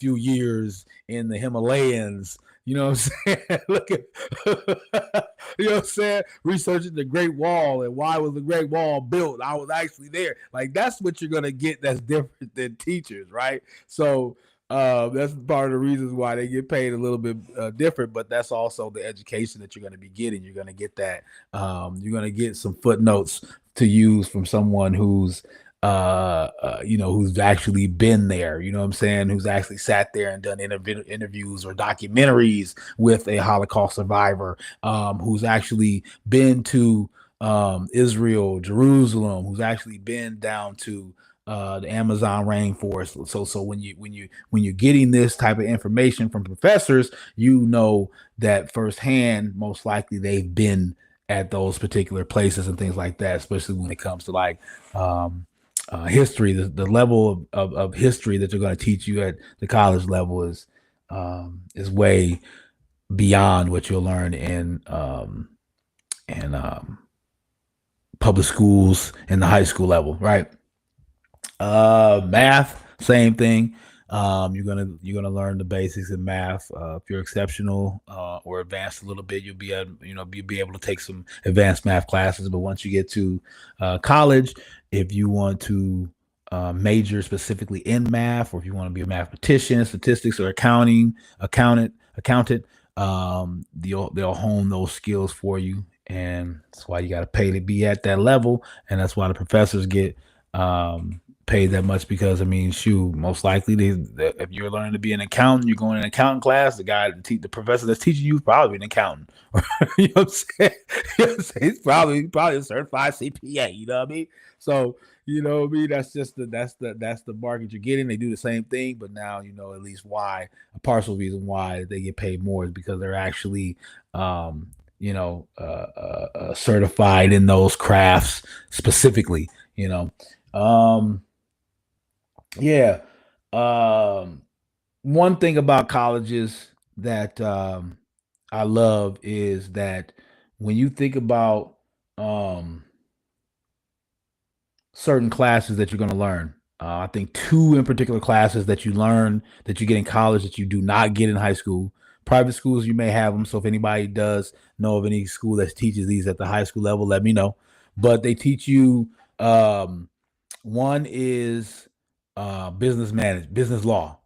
few years in the Himalayas. You know what I'm saying? Look at, you know what I'm saying? Researching the Great Wall and why was the Great Wall built. I was actually there. Like that's what you're gonna get. That's different than teachers, right? So that's part of the reasons why they get paid a little bit different, but that's also the education that you're going to be getting. You're going to get that. You're going to get some footnotes to use from someone who's who's actually been there. You know what I'm saying? Who's actually sat there and done interviews or documentaries with a Holocaust survivor. Who's actually been to Israel, Jerusalem. Who's actually been down to the Amazon rainforest. So when you're getting this type of information from professors, you know that firsthand, most likely they've been at those particular places and things like that, especially when it comes to like um, history. The level of history that they're going to teach you at the college level is way beyond what you'll learn in public schools and the high school level, right? Math, same thing. You're gonna learn the basics in math. If you're exceptional or advanced a little bit, you'll be able to take some advanced math classes. But once you get to college, if you want to major specifically in math, or if you want to be a mathematician, statistics, or accountant, they'll hone those skills for you, and that's why you got to pay to be at that level, and that's why the professors get paid that much because I mean, shoot, most likely if you're learning to be an accountant, you're going in an accounting class. The professor that's teaching you is probably an accountant. You know what I'm saying? You know what I'm saying? He's probably a certified CPA. You know what I mean? So you know what I mean. That's the market you're getting. They do the same thing, but now you know at least why a partial reason why they get paid more is because they're actually certified in those crafts specifically. You know. Um, yeah. Um, One thing about colleges that I love is that when you think about um, certain classes that you're going to learn, I think two in particular classes that you learn that you get in college that you do not get in high school. Private schools, you may have them. So if anybody does know of any school that teaches these at the high school level, let me know. But they teach you one is business law.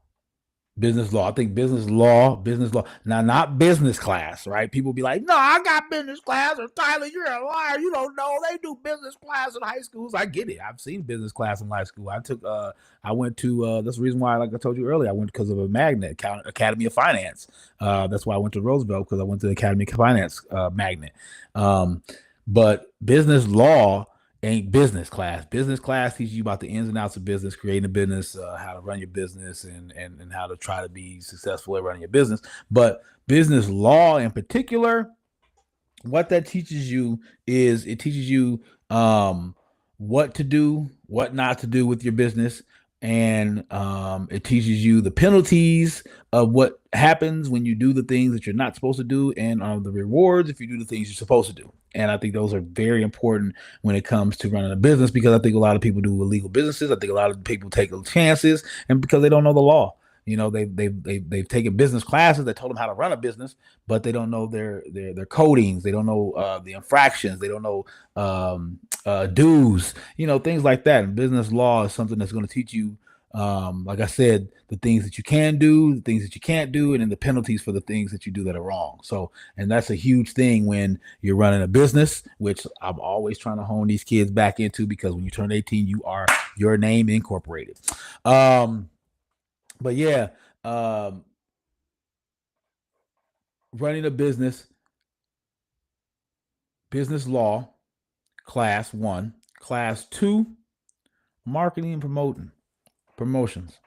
Business law. I think business law. Now, not business class, right? People be like, no, I got business class, or Tyler, you're a liar. You don't know. They do business class in high schools. I get it. I've seen business class in high school. I went to, that's the reason why, like I told you earlier, I went because of a magnet, Academy of Finance. That's why I went to Roosevelt, because I went to the Academy of Finance magnet. Um, but business law ain't business class. Business class teaches you about the ins and outs of business, creating a business, how to run your business, and how to try to be successful at running your business. But business law in particular, what that teaches you is it teaches you what to do, what not to do with your business, and it teaches you the penalties of what happens when you do the things that you're not supposed to do, and the rewards if you do the things you're supposed to do. And I think those are very important when it comes to running a business, because I think a lot of people do illegal businesses. I think a lot of people take chances, and because they don't know the law. You know, they've taken business classes that told them how to run a business, but they don't know their codings. They don't know the infractions. They don't know dues. You know, things like that. And business law is something that's going to teach you, like I said, the things that you can do, the things that you can't do, and then the penalties for the things that you do that are wrong. So, and that's a huge thing when you're running a business, which I'm always trying to hone these kids back into, because when you turn 18, you are your name incorporated. But yeah, um, running a business, business law, class one, class two, marketing and promotions.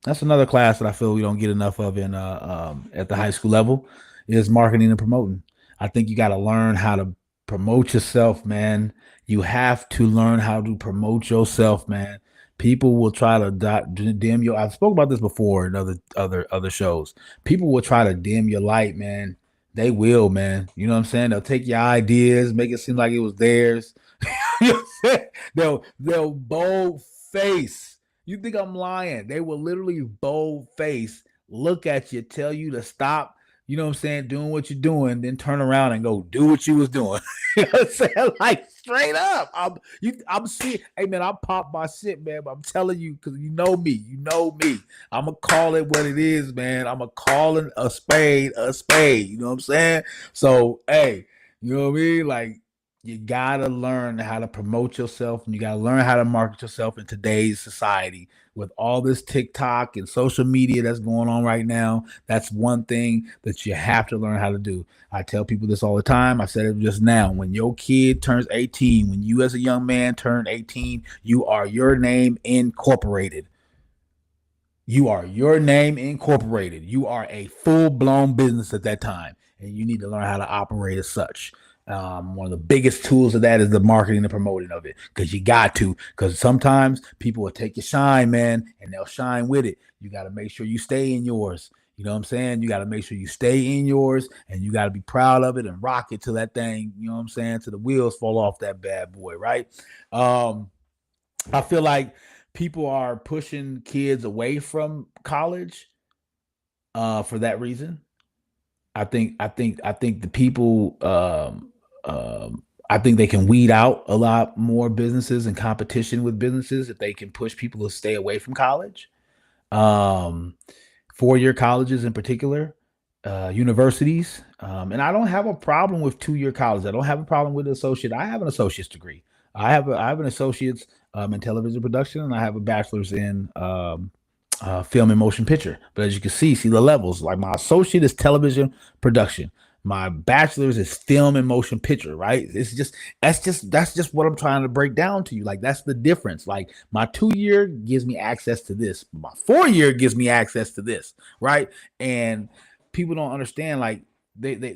That's another class that I feel we don't get enough of in at the high school level, is marketing and promoting. I think you got to learn how to promote yourself, man. You have to learn how to promote yourself, man. People will try to dim your. I've spoken about this before in other shows. People will try to dim your light, man. They will, man. You know what I'm saying? They'll take your ideas, make it seem like it was theirs. You know what I'm saying? They'll bold face. You think I'm lying? They will literally bold face look at you, tell you to stop. You know what I'm saying? Doing what you're doing, then turn around and go do what you was doing. You know what I'm saying? Like straight up. I'm seeing. Hey man, I pop my shit, man. But I'm telling you, because you know me. You know me. I'm gonna call it what it is, man. I'm gonna call it a spade a spade. You know what I'm saying? So hey, you know what I mean? Like You gotta learn how to promote yourself, and you gotta learn how to market yourself in today's society with all this TikTok and social media that's going on right now. That's one thing that you have to learn how to do. I tell people this all the time. I said it just now. When your kid turns 18, when you as a young man turn 18, you are your name incorporated. You are your name incorporated. You are a full blown business at that time, and you need to learn how to operate as such. One of the biggest tools of that is the marketing and promoting of it, because you got to. Because sometimes people will take your shine, man, and they'll shine with it. You got to make sure you stay in yours. You know what I'm saying? You got to make sure you stay in yours, and you got to be proud of it and rock it till that thing. You know what I'm saying? Till the wheels fall off that bad boy, right? Um, I feel like people are pushing kids away from college for that reason. I think the people I think they can weed out a lot more businesses and competition with businesses if they can push people to stay away from college. Um, 4-year colleges in particular, universities. And I don't have a problem with 2-year college. I don't have a problem with an associate. I have an associate's degree. I have an associate's in television production, and I have a bachelor's in film and motion picture. But as you can see the levels. Like my associate is television production. My bachelor's is film and motion picture, right? It's just that's just what I'm trying to break down to you. Like that's the difference. Like my 2-year gives me access to this. My 4-year gives me access to this, right? And people don't understand. Like they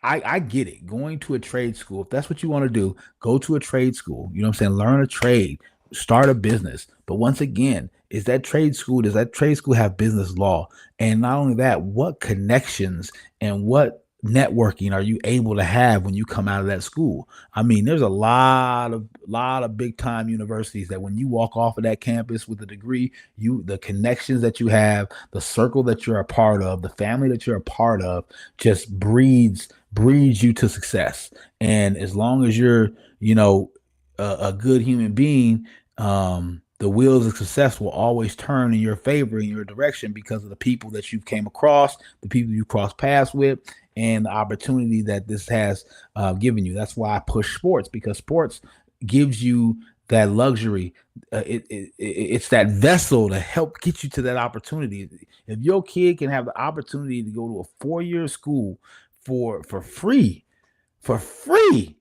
I get it. Going to a trade school, if that's what you want to do, go to a trade school. You know what I'm saying? Learn a trade, start a business. But once again, does that trade school have business law? And not only that, what connections and what networking are you able to have when you come out of that school? I mean, there's a lot of big time universities that when you walk off of that campus with a degree, the connections that you have, the circle that you're a part of, the family that you're a part of just breeds you to success. And as long as you're, you know, a good human being, the wheels of success will always turn in your favor, in your direction, because of the people that you came across, the people you cross paths with, and the opportunity that this has given you. That's why I push sports, because sports gives you that luxury. It's that vessel to help get you to that opportunity. If your kid can have the opportunity to go to a 4-year school for free, for free,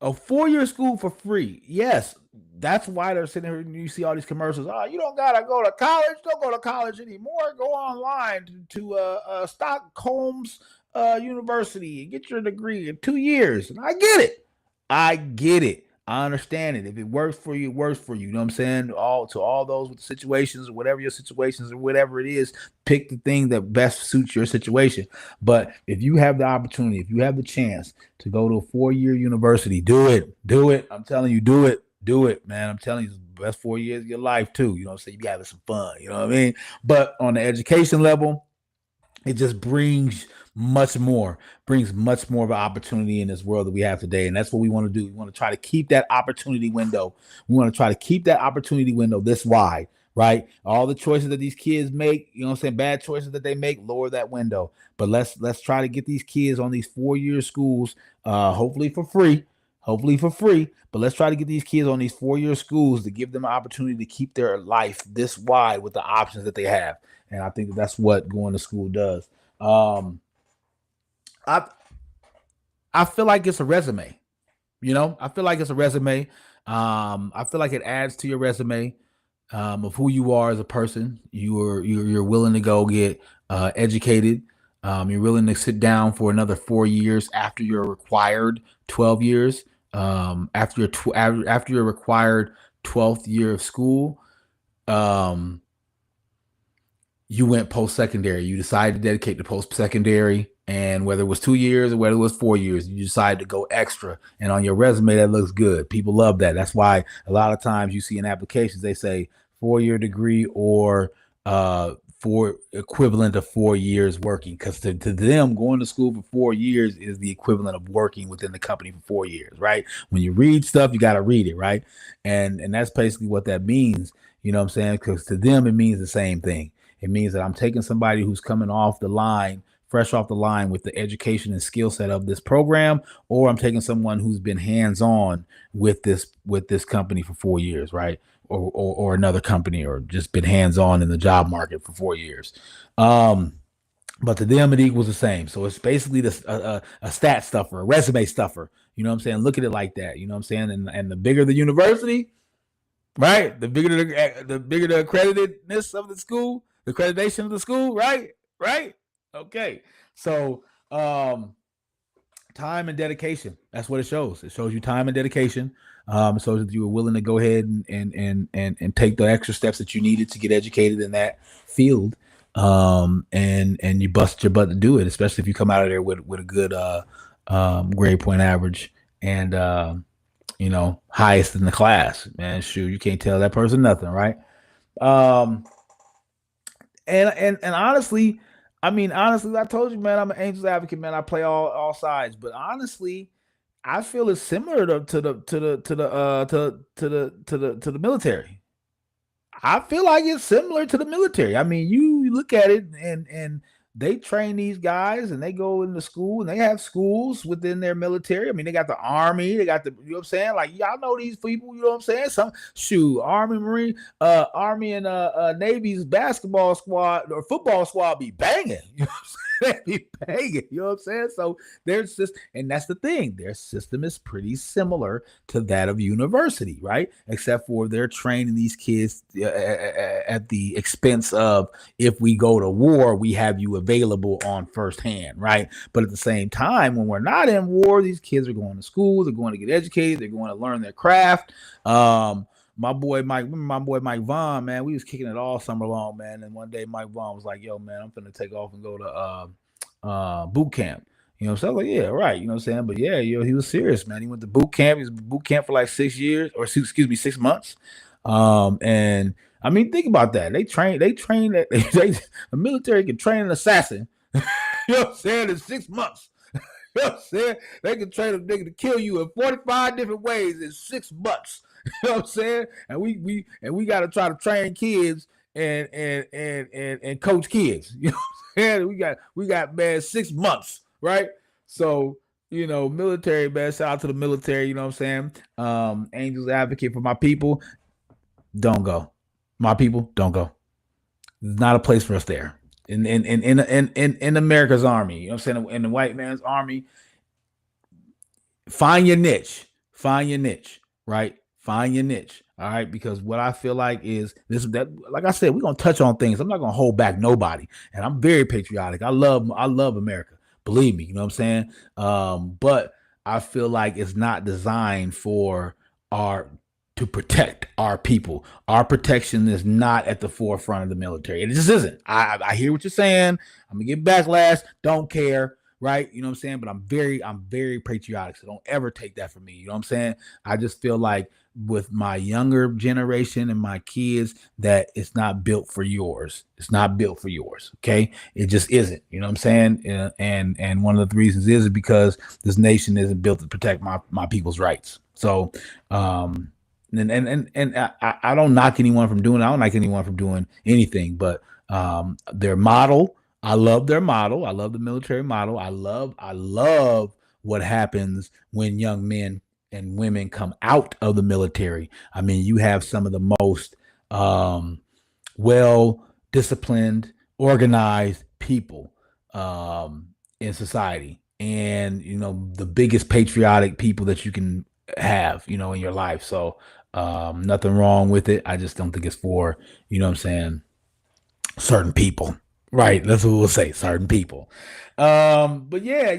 a 4-year school for free. Yes, that's why they're sitting here and you see all these commercials. Oh, you don't gotta go to college. Don't go to college anymore. Go online to Stockholm's University and get your degree in 2 years. And I get it. I get it. I understand it. If it works for you, it works for you. You know what I'm saying? All those with situations, whatever your situations or whatever it is, pick the thing that best suits your situation. But if you have the opportunity, if you have the chance to go to a 4-year university, do it. Do it. I'm telling you, do it. Do it, man. I'm telling you, it's the best 4 years of your life too. You know what I'm saying? You be having some fun. You know what I mean? But on the education level, it just brings much more of an opportunity in this world that we have today. And that's what we want to do. We want to try to keep that opportunity window. We want to try to keep that opportunity window this wide, right? All the choices that these kids make, you know what I'm saying, bad choices that they make, lower that window. But let's try to get these kids on these 4-year schools, hopefully for free. Hopefully for free, but let's try to get these kids on these 4-year schools to give them an opportunity to keep their life this wide with the options that they have. And I think that's what going to school does. Um, I I feel like it's a resume. I feel like it's a resume. I feel like it adds to your resume of who you are as a person. You're willing to go get educated. You're willing to sit down for another 4 years after your required 12 years. After your required 12th year of school. Um, you went post secondary. You decided to dedicate to post secondary, and whether it was 2 years or whether it was 4 years, you decided to go extra. And on your resume, that looks good. People love that. That's why a lot of times you see in applications they say 4-year degree or for equivalent of 4 years working, because to them going to school for 4 years is the equivalent of working within the company for 4 years, right? When you read stuff, you got to read it, right? And that's basically what that means. You know what I'm saying? Because to them it means the same thing. It means that I'm taking somebody who's coming off the line fresh off the line with the education and skill set of this program, or I'm taking someone who's been hands-on with this company for 4 years, right? Or another company, or just been hands-on in the job market for 4 years. But to them, it equals the same. So it's basically this a stat stuffer, a resume stuffer. You know what I'm saying? Look at it like that. You know what I'm saying? And the bigger the university, right? The bigger the accreditedness of the school, the accreditation of the school, right? Right? Okay. So time and dedication. That's what it shows. It shows you time and dedication. So that you were willing to go ahead and take the extra steps that you needed to get educated in that field. And you bust your butt to do it, especially if you come out of there with a good grade point average and highest in the class. Man, shoot, you can't tell that person nothing, right? Um, and honestly, I told you, man, I'm an Angels advocate, man. I play all sides, but honestly, I feel it's similar to the military. I feel like it's similar to the military. I mean, you look at it, and they train these guys, and they go into school, and they have schools within their military. I mean, they got the army, they got you know what I'm saying? Like, y'all know these people, you know what I'm saying? Some shoot, Army, Marine, Army and Navy's basketball squad or football squad be banging. You know what I'm saying? Be banging. You know what I'm saying? So there's just, and that's the thing. Their system is pretty similar to that of university, right? Except for they're training these kids at the expense of, if we go to war, we have you available on firsthand, right? But at the same time, when we're not in war, these kids are going to school, they're going to get educated, they're going to learn their craft. My boy Mike Vaughn, man, we was kicking it all summer long, man. And one day Mike Vaughn was like, "Yo, man, I'm finna take off and go to boot camp." You know, so I was like, "Yeah, right." You know what I'm saying? But yeah, he was serious, man. He went to boot camp. He was boot camp for like 6 years, or excuse me, 6 months. And I mean, think about that. They train that the military can train an assassin. You know what I'm saying? In 6 months. You know what I'm saying? They can train a nigga to kill you in 45 different ways in 6 months. You know what I'm saying? And we got to try to train kids and coach kids. You know what I'm saying? We got man 6 months, right? So military, man. Shout out to the military. You know what I'm saying? Angels advocate for my people. Don't go. My people, don't go. There's not a place for us there. In America's army, you know what I'm saying? In the white man's army, find your niche. Find your niche, right? Find your niche. All right. Because what I feel like is this, that, like I said, we're gonna touch on things. I'm not gonna hold back nobody. And I'm very patriotic. I love America. Believe me, you know what I'm saying? But I feel like it's not designed for to protect our people. Our protection is not at the forefront of the military. It just isn't. I hear what you're saying. I'm gonna get backlash. Don't care. Right. You know what I'm saying? But I'm very patriotic. So don't ever take that from me. You know what I'm saying? I just feel like with my younger generation and my kids that it's not built for yours. It's not built for yours. Okay. It just isn't. You know what I'm saying? And one of the reasons is because this nation isn't built to protect my people's rights. So and I don't knock anyone from doing it. I don't like anyone from doing anything, but their model, I love their model. I love the military model. I love what happens when young men and women come out of the military. I mean, you have some of the most well disciplined, organized people in society, and the biggest patriotic people that you can have in your life. So nothing wrong with it. I just don't think it's for what I'm saying, certain people. Right, that's what we'll say, certain people. But yeah,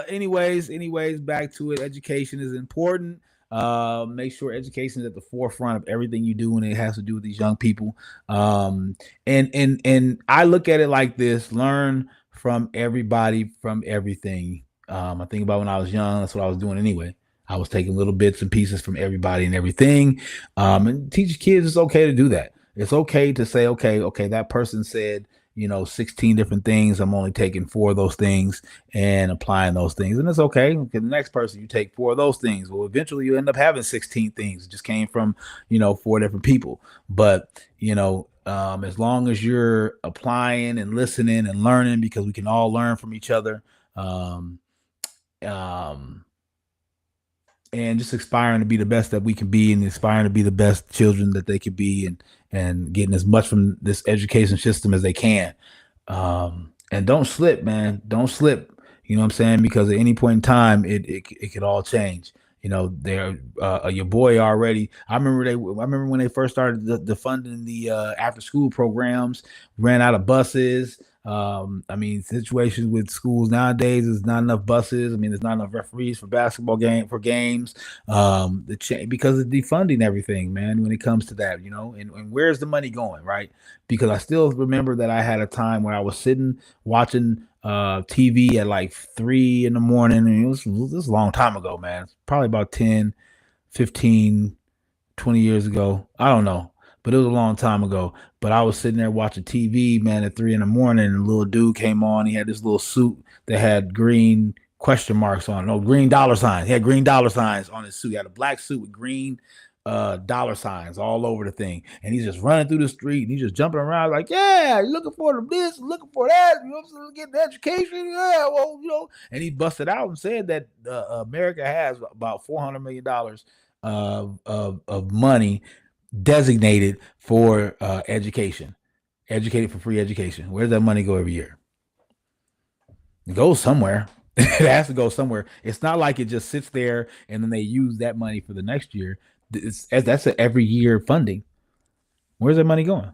anyways, back to it. Education is important. Make sure education is at the forefront of everything you do, and it has to do with these young people. And I look at it like this: learn from everybody, from everything. I think about when I was young, that's what I was doing anyway. I was taking little bits and pieces from everybody and everything. And teach kids it's okay to do that. It's okay to say, okay, that person said, 16 different things. I'm only taking 4 of those things and applying those things. And it's okay. The next person, you take 4 of those things. Well, eventually you end up having 16 things. It just came from, 4 different people. But, As long as you're applying and listening and learning, because we can all learn from each other. Um, um, and just aspiring to be the best that we can be, and aspiring to be the best children that they could be, and getting as much from this education system as they can. And don't slip, man. Don't slip. You know what I'm saying? Because at any point in time, it could all change. You know, they're your boy already. I remember when they first started the funding the after school programs, ran out of buses. I mean, situations with schools nowadays is not enough buses. I mean, there's not enough referees for games. Because of defunding everything, man. When it comes to that, and where's the money going, right? Because I still remember that I had a time where I was sitting watching TV at like 3 in the morning, and this was a long time ago, man. It's probably about 10, 15, 20 years ago. I don't know, but it was a long time ago. But I was sitting there watching TV, man, at 3 in the morning, and a little dude came on. He had this little suit that had green question marks on, no, green dollar signs. He had green dollar signs on his suit. He had a black suit with green dollar signs all over the thing. And he's just running through the street, and he's just jumping around like, yeah, you're looking for this, looking for that, getting education. Yeah, well, and he busted out and said that America has about $400 million of money designated for education, educated for free education. Where does that money go every year? It goes somewhere. It has to go somewhere. It's not like it just sits there and then they use that money for the next year. That's a every year funding. Where's that money going?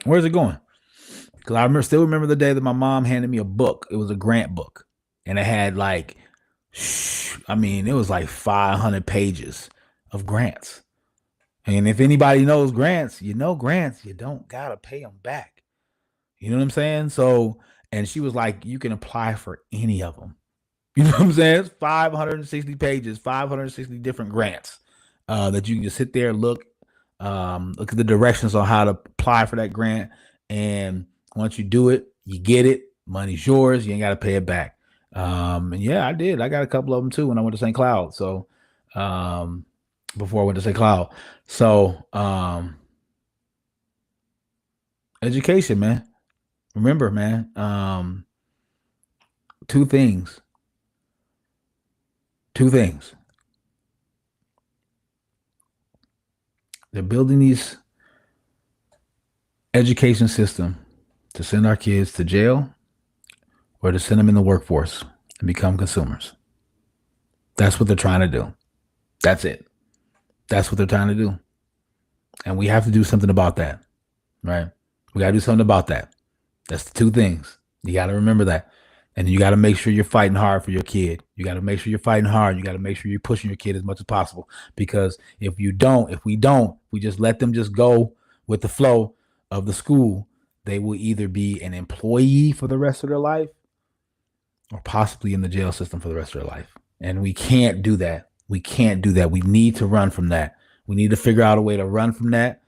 Where's it going? Because still remember the day that my mom handed me a book. It was a grant book, and it had like, it was like 500 pages of grants. And if anybody knows grants, you don't gotta pay them back. You know what I'm saying? So, and she was like, you can apply for any of them. You know what I'm saying? It's 560 pages, 560 different grants that you can just sit there, look at the directions on how to apply for that grant. And once you do it, you get it. Money's yours. You ain't got to pay it back. And yeah, I did. I got a couple of them too when I went to St. Cloud. So before I went to St. Cloud. So education, man. Remember, man, two things. They're building these education system to send our kids to jail or to send them in the workforce and become consumers. That's what they're trying to do. That's it. That's what they're trying to do. And we have to do something about that, right? We got to do something about that. That's the two things. You got to remember that. And you got to make sure you're fighting hard for your kid. You got to make sure you're fighting hard. You got to make sure you're pushing your kid as much as possible. Because if we just let them just go with the flow of the school, they will either be an employee for the rest of their life or possibly in the jail system for the rest of their life. And we can't do that. We can't do that. We need to run from that. We need to figure out a way to run from that.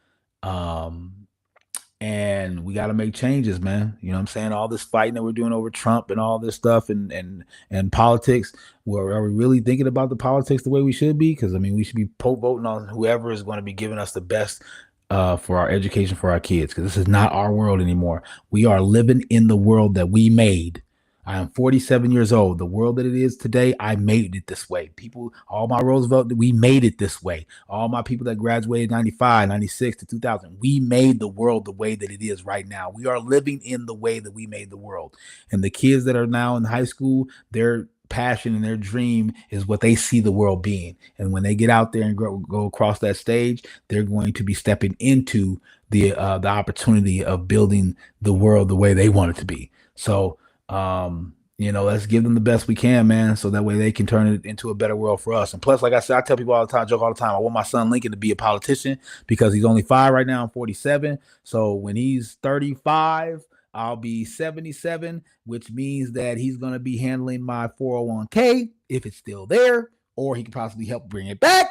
And we got to make changes, man. You know what I'm saying? All this fighting that we're doing over Trump and all this stuff and politics. Are we really thinking about the politics the way we should be? Because, we should be voting on whoever is going to be giving us the best for our education for our kids. Because this is not our world anymore. We are living in the world that we made. I am 47 years old. The world that it is today, I made it this way. People, all my Roosevelt, we made it this way. All my people that graduated 95, 96 to 2000, we made the world the way that it is right now. We are living in the way that we made the world. And the kids that are now in high school, their passion and their dream is what they see the world being. And when they get out there and go across that stage, they're going to be stepping into the opportunity of building the world the way they want it to be. So, let's give them the best we can, man, so that way they can turn it into a better world for us. And plus, like I said, I tell people all the time, joke all the time, I want my son Lincoln to be a politician because he's only 5 right now. I'm 47. So when he's 35, I'll be 77, which means that he's going to be handling my 401k if it's still there, or he can possibly help bring it back,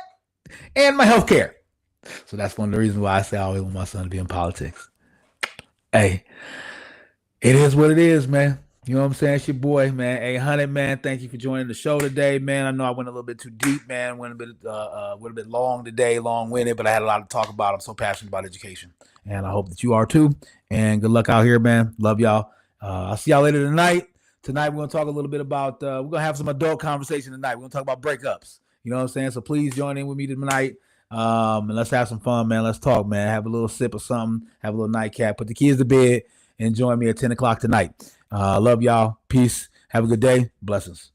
and my health care. So that's one of the reasons why I say I always want my son to be in politics. Hey, it is what it is, man. You know what I'm saying? It's your boy, man. 800, man. Thank you for joining the show today, man. I know I went a little bit too deep, man. Went a bit long today, long-winded, but I had a lot to talk about. I'm so passionate about education, and I hope that you are too. And good luck out here, man. Love y'all. I'll see y'all later tonight. Tonight we're gonna talk a little bit about. We're gonna have some adult conversation tonight. We're gonna talk about breakups. You know what I'm saying? So please join in with me tonight. And let's have some fun, man. Let's talk, man. Have a little sip of something. Have a little nightcap. Put the kids to bed and join me at 10 o'clock tonight. Love y'all. Peace. Have a good day. Blessings.